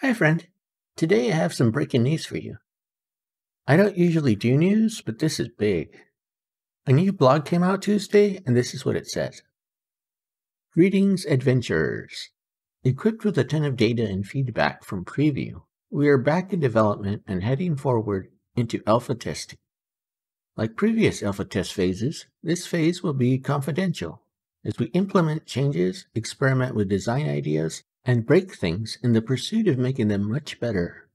Hi, friend. Today I have some breaking news for you. I don't usually do news, but this is big. A new blog came out Tuesday, and this is what it says. Greetings, adventurers. Equipped with a ton of data and feedback from preview, we are back in development and heading forward into alpha testing. Like previous alpha test phases, this phase will be confidential as we implement changes, experiment with design ideas, and break things in the pursuit of making them much better.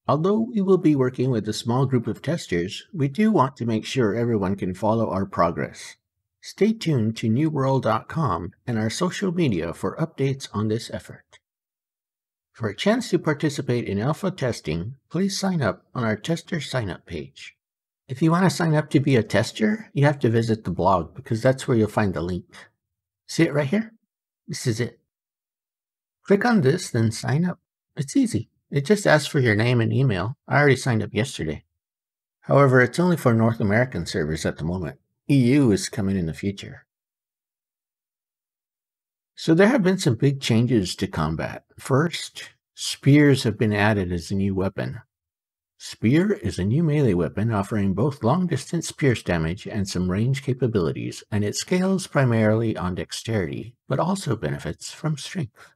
Although we will be working with a small group of testers, we do want to make sure everyone can follow our progress. Stay tuned to newworld.com and our social media for updates on this effort. For a chance to participate in alpha testing, please sign up on our tester sign-up page. If you want to sign up to be a tester, you have to visit the blog because that's where you'll find the link. See it right here? This is it. Click on this, then sign up. It's easy. It just asks for your name and email. I already signed up yesterday. However, it's only for North American servers at the moment. EU is coming in the future. So there have been some big changes to combat. First, spears have been added as a new weapon. Spear is a new melee weapon offering both long-distance pierce damage and some range capabilities, and it scales primarily on dexterity, but also benefits from strength.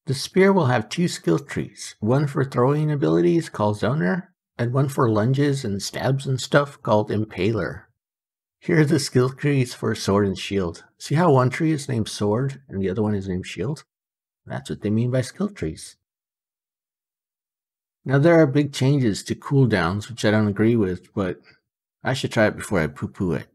The spear will have two skill trees, one for throwing abilities called Zoner, and one for lunges and stabs and stuff called Impaler. Here are the skill trees for sword and shield. See how one tree is named sword and the other one is named shield? That's what they mean by skill trees. Now there are big changes to cooldowns, which I don't agree with, but I should try it before I poo-poo it.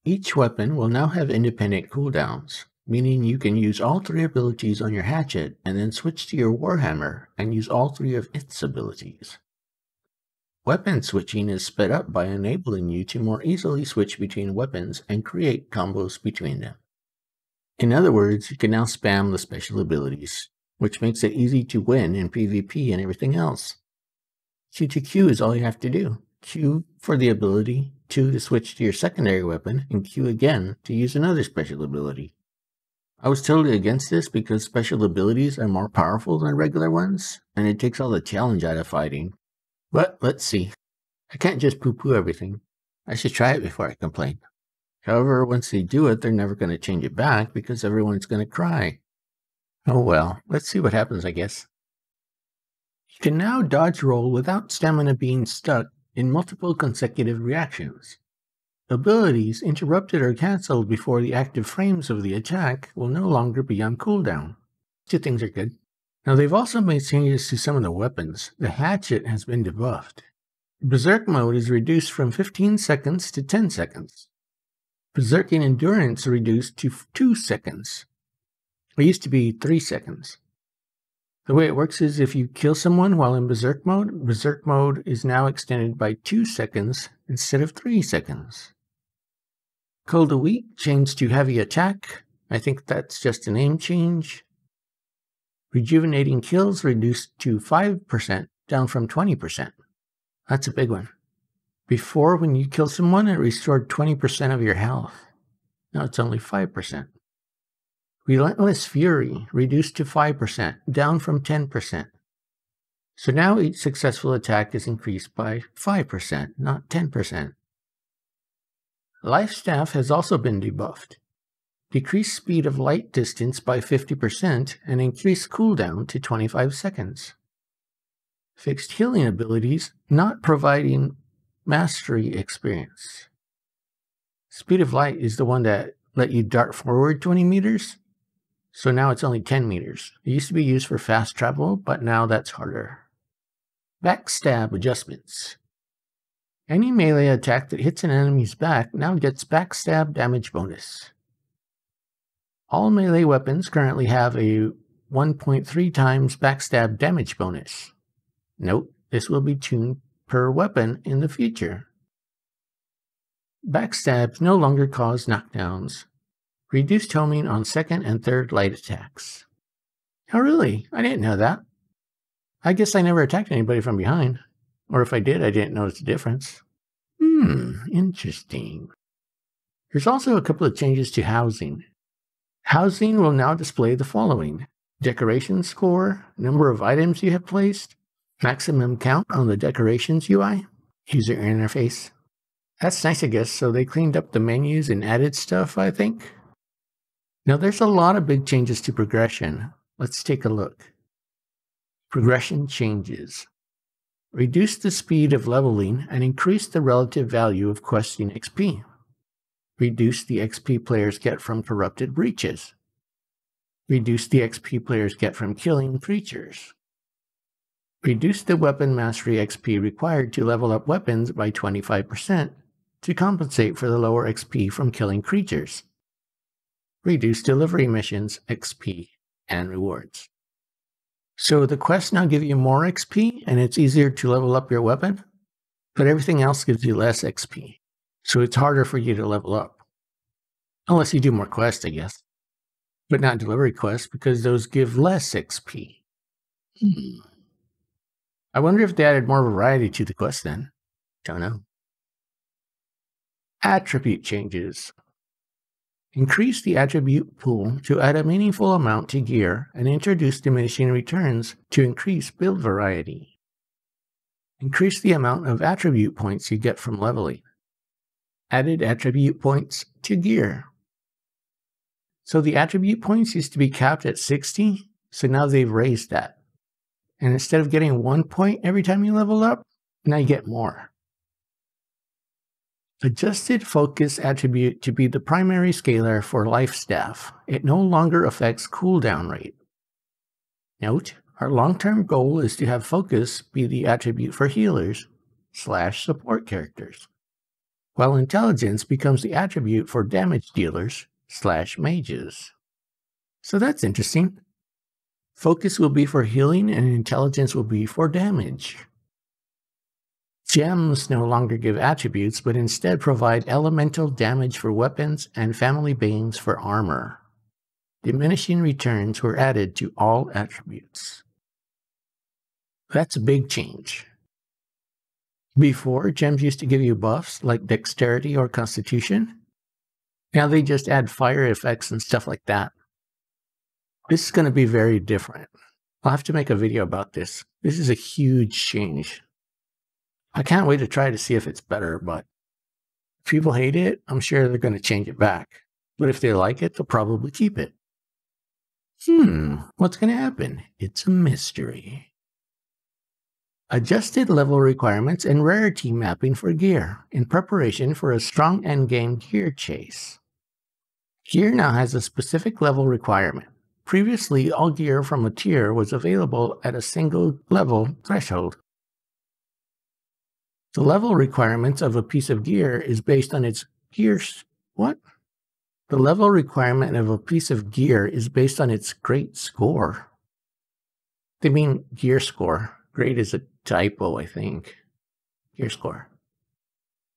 Each weapon will now have independent cooldowns, meaning you can use all three abilities on your hatchet and then switch to your warhammer and use all three of its abilities. Weapon switching is sped up by enabling you to more easily switch between weapons and create combos between them. In other words, you can now spam the special abilities, which makes it easy to win in PvP and everything else. Q to Q is all you have to do. Q for the ability, Q to switch to your secondary weapon, and Q again to use another special ability. I was totally against this because special abilities are more powerful than regular ones, and it takes all the challenge out of fighting. But let's see. I can't just poo-poo everything. I should try it before I complain. However, once they do it, they're never going to change it back because everyone's going to cry. Oh well, let's see what happens, I guess. You can now dodge roll without stamina being stuck in multiple consecutive reactions. Abilities interrupted or cancelled before the active frames of the attack will no longer be on cooldown. Two things are good. Now they've also made changes to some of the weapons. The hatchet has been debuffed. Berserk mode is reduced from 15 seconds to 10 seconds. Berserking endurance reduced to 2 seconds. It used to be 3 seconds. The way it works is if you kill someone while in Berserk mode is now extended by 2 seconds instead of 3 seconds. Cold a Weak changed to Heavy Attack. I think that's just a name change. Rejuvenating Kills reduced to 5%, down from 20%. That's a big one. Before, when you kill someone, it restored 20% of your health. Now it's only 5%. Relentless Fury reduced to 5%, down from 10%. So now each successful attack is increased by 5%, not 10%. Life Staff has also been debuffed. Decreased speed of light distance by 50% and increased cooldown to 25 seconds. Fixed healing abilities not providing mastery experience. Speed of light is the one that let you dart forward 20 meters. So now it's only 10 meters. It used to be used for fast travel, but now that's harder. Backstab adjustments. Any melee attack that hits an enemy's back now gets backstab damage bonus. All melee weapons currently have a 1.3 times backstab damage bonus. Note, this will be tuned per weapon in the future. Backstabs no longer cause knockdowns. Reduced homing on second and third light attacks. Oh really? I didn't know that. I guess I never attacked anybody from behind. Or if I did, I didn't notice the difference. Interesting. There's also a couple of changes to housing. Housing will now display the following. decoration score, number of items you have placed, maximum count on the decorations UI, user interface. That's nice, I guess. So they cleaned up the menus and added stuff, I think. Now there's a lot of big changes to progression. Let's take a look. Progression changes. Reduce the speed of leveling and increase the relative value of questing XP. Reduce the XP players get from corrupted breaches. Reduce the XP players get from killing creatures. Reduce the weapon mastery XP required to level up weapons by 25% to compensate for the lower XP from killing creatures. Reduce delivery missions, XP, and rewards. So the quests now give you more XP, and it's easier to level up your weapon, but everything else gives you less XP. So it's harder for you to level up. Unless you do more quests, I guess. But not delivery quests, because those give less XP. I wonder if they added more variety to the quest then. Don't know. Attribute changes. Increase the attribute pool to add a meaningful amount to gear and introduce diminishing returns to increase build variety. Increase the amount of attribute points you get from leveling. Added attribute points to gear. So the attribute points used to be capped at 60, so now they've raised that. And instead of getting 1 point every time you level up, now you get more. Adjusted focus attribute to be the primary scalar for life staff. It no longer affects cooldown rate. Note, our long-term goal is to have focus be the attribute for healers / support characters, while intelligence becomes the attribute for damage dealers / mages. So that's interesting. Focus will be for healing and intelligence will be for damage. Gems no longer give attributes, but instead provide elemental damage for weapons and family banes for armor. Diminishing returns were added to all attributes. That's a big change. Before, gems used to give you buffs like dexterity or constitution. Now they just add fire effects and stuff like that. This is going to be very different. I'll have to make a video about this. This is a huge change. I can't wait to try to see if it's better, but if people hate it, I'm sure they're going to change it back. But if they like it, they'll probably keep it. What's going to happen? It's a mystery. Adjusted level requirements and rarity mapping for gear in preparation for a strong endgame gear chase. Gear now has a specific level requirement. Previously, all gear from a tier was available at a single level threshold. The level requirements of a piece of gear is based on its The level requirement of a piece of gear is based on its great score. They mean gear score. Great is a typo, I think. Gear score.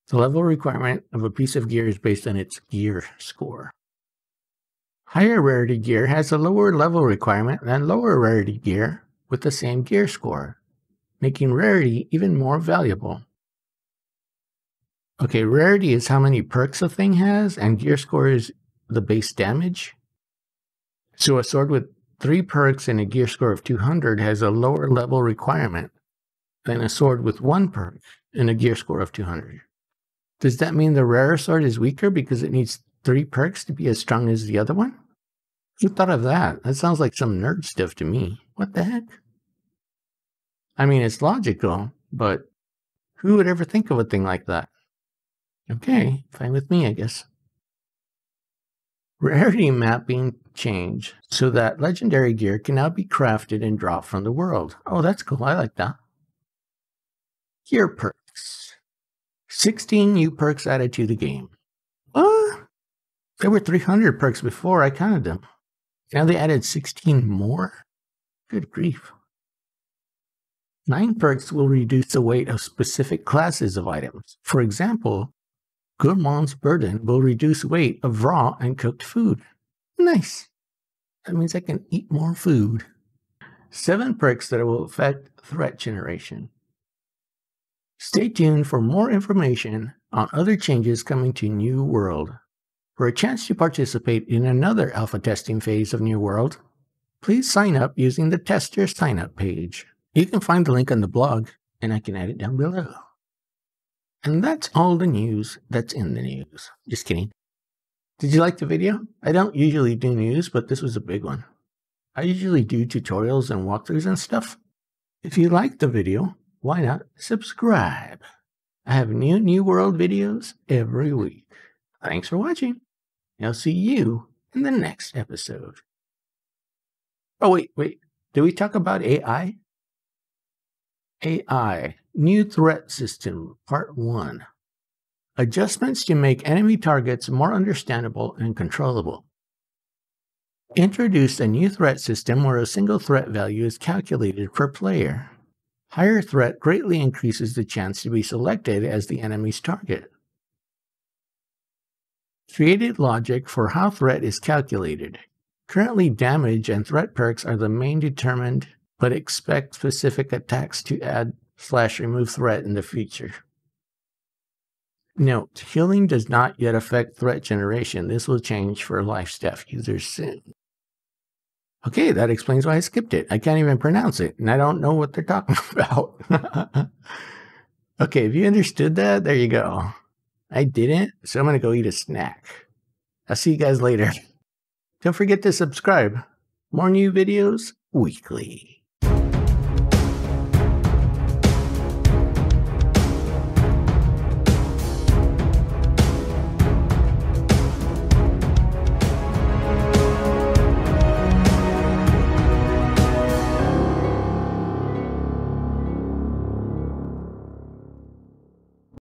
The level requirement of a piece of gear is based on its gear score. Higher rarity gear has a lower level requirement than lower rarity gear with the same gear score, making rarity even more valuable. Okay, rarity is how many perks a thing has, and gear score is the base damage. So a sword with 3 perks and a gear score of 200 has a lower level requirement than a sword with 1 perk and a gear score of 200. Does that mean the rarer sword is weaker because it needs 3 perks to be as strong as the other one? Who thought of that? That sounds like some nerd stuff to me. What the heck? I mean, it's logical, but who would ever think of a thing like that? Okay, fine with me, I guess. Rarity mapping changed so that legendary gear can now be crafted and dropped from the world. Oh, that's cool. I like that. Gear perks. 16 new perks added to the game. There were 300 perks before. I counted them. Now they added 16 more? Good grief. 9 perks will reduce the weight of specific classes of items. For example, Gourmand's Burden will reduce weight of raw and cooked food. Nice. That means I can eat more food. 7 perks that will affect threat generation. Stay tuned for more information on other changes coming to New World. For a chance to participate in another alpha testing phase of New World, please sign up using the tester sign up page. You can find the link on the blog, and I can add it down below. And that's all the news that's in the news. Just kidding. Did you like the video? I don't usually do news, but this was a big one. I usually do tutorials and walkthroughs and stuff. If you liked the video, why not subscribe? I have new New World videos every week. Thanks for watching. I'll see you in the next episode. Oh, wait. Did we talk about AI? AI, New Threat System, Part 1. Adjustments to make enemy targets more understandable and controllable. Introduce a new threat system where a single threat value is calculated per player. Higher threat greatly increases the chance to be selected as the enemy's target. Created logic for how threat is calculated. Currently, damage and threat perks are the main determined, but expect specific attacks to add/remove threat in the future. Note, healing does not yet affect threat generation. This will change for life staff users soon. Okay, that explains why I skipped it. I can't even pronounce it, and I don't know what they're talking about. Okay, if you understood that, there you go. I didn't, so I'm going to go eat a snack. I'll see you guys later. Don't forget to subscribe. More new videos weekly.